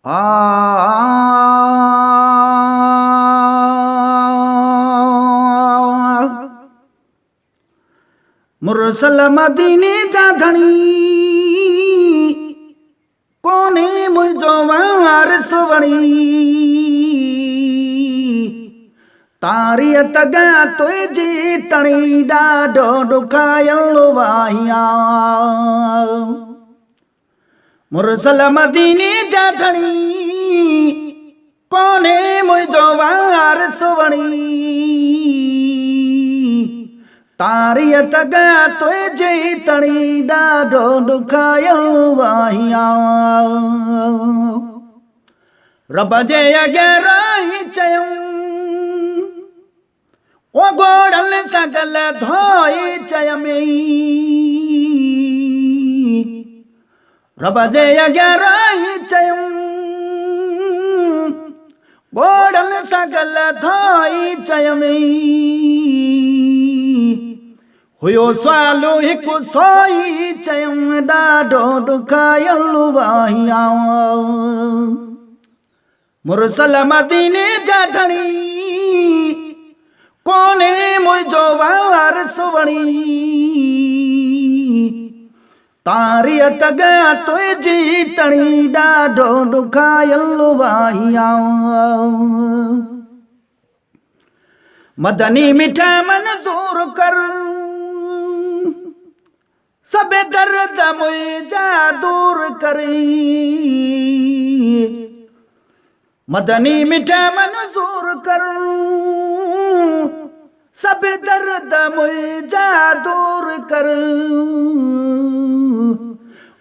आ मुरसल मदीने जा धणी कोने मुझो वारस वणी तारीअ तगा तुझी तणी ॾाढो ॾुखायल वाहिया मुरसल मदीने जा धणी कोने मुझो वारस वणी तारीअ तगा तुझी तणी ॾाढो ॾुखायल वाहिया रब जे अॻियां रही चयूं ओ गोड़ल सगल धोई चयमई रब जे अॻियां रही चयूं गोड़ल सगल धोई चयमई हुयो सुवालो हिकु सोई चयूं ॾाढो ॾुखायल वाहिया मुरसल मदीने जा धणी कोने मुझो वारस वणी तारीअ तगा तुझी तणी ॾाढो ॾुखायल वाहिया मदनी मिठा मंज़ूर कर सब दर्द मुझा दूर करी मदनी मिठा मंज़ूर कर सब दर्द मुझा दूर कर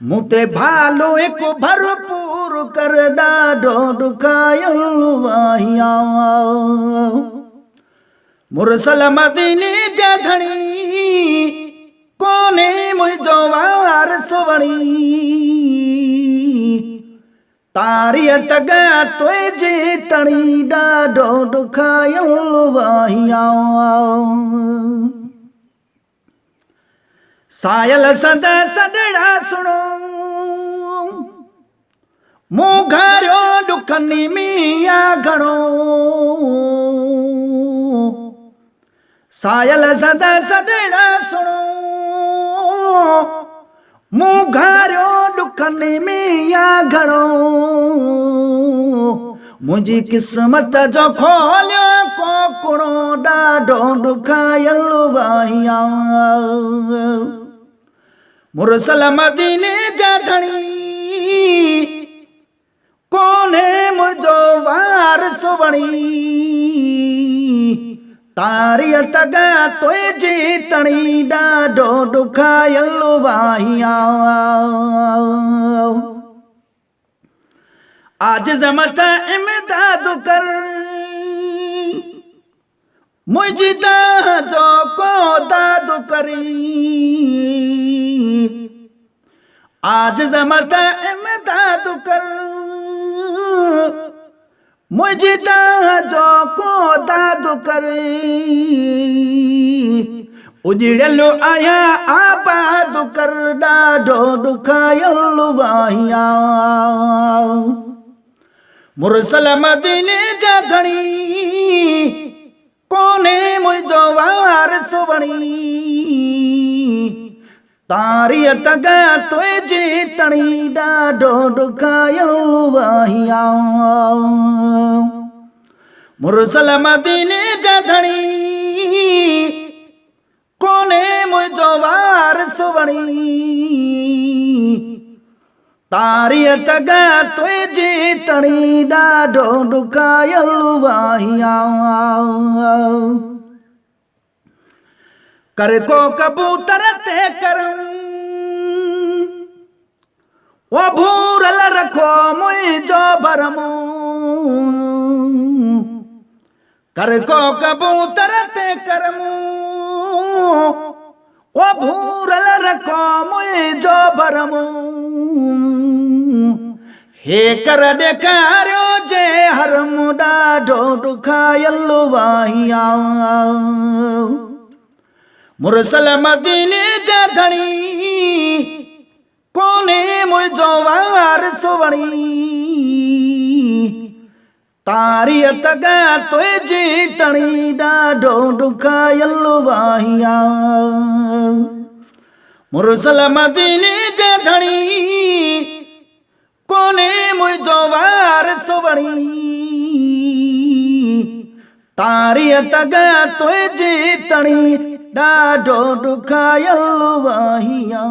मुते भालो एक भरपूर कर ॾाढो ॾुखायल वाहिया मुरसल मदीने जा धणी कोने मुझो वारस वणी तारीअ तगा तुझी तणी ॾाढो ॾुखायल वाहिया सायल सदा सदड़ा सुनो मूं घारियो ॾुखनि मिया घणो सायल सदा सदड़ा सुनो मूं घारियो ॾुखनि मिया घणो मुंहिंजी क़िस्मत जो खोलियो कोकड़ो ॾाढो ॾुखायल वाहिया मुरसल मदीने जा धणी कोने मुझो वारस वणी तारीअ तगा तुझी तणी ॾाढो ॾुखायल वाहिया आज मत इमदाद कर मुझी जो को दाद करी आज मत इमदाद कर मुझी जो को दाद करी उजड़ल आया आबाद कर ॾाढो ॾुखायल वाहिया मुरसल मदीने जा धणी कोने मुझो वारस वणी तारीअ तगा तुझी तणी ॾाढो ॾुखायल वाहिया मुरसल मदीने जा धणी कोने मुझो वारस वणी तारीअ तगा तुझी तणी ॾाढो ॾुखायल वाहिया कर को कबूतर ते करम वो भूरल रखो मुझो भरमो कर को कबूतर ते करम वो भूरल रखो मुझो भरमो हे कर ॾेखारियो जे हरम ॾाढो ॾुखायल वाहिया मुरसल मदीने जा धणी कोने मुझो वारस वणी तारी तगा तुझी तणी ॾाढो ॾुखायल वाहिया मुरसल मदीने जे धणी कोने मुझो वार सुवणी तारी तगा तुझी तणी ॾाढो ॾुखायल वाहिया।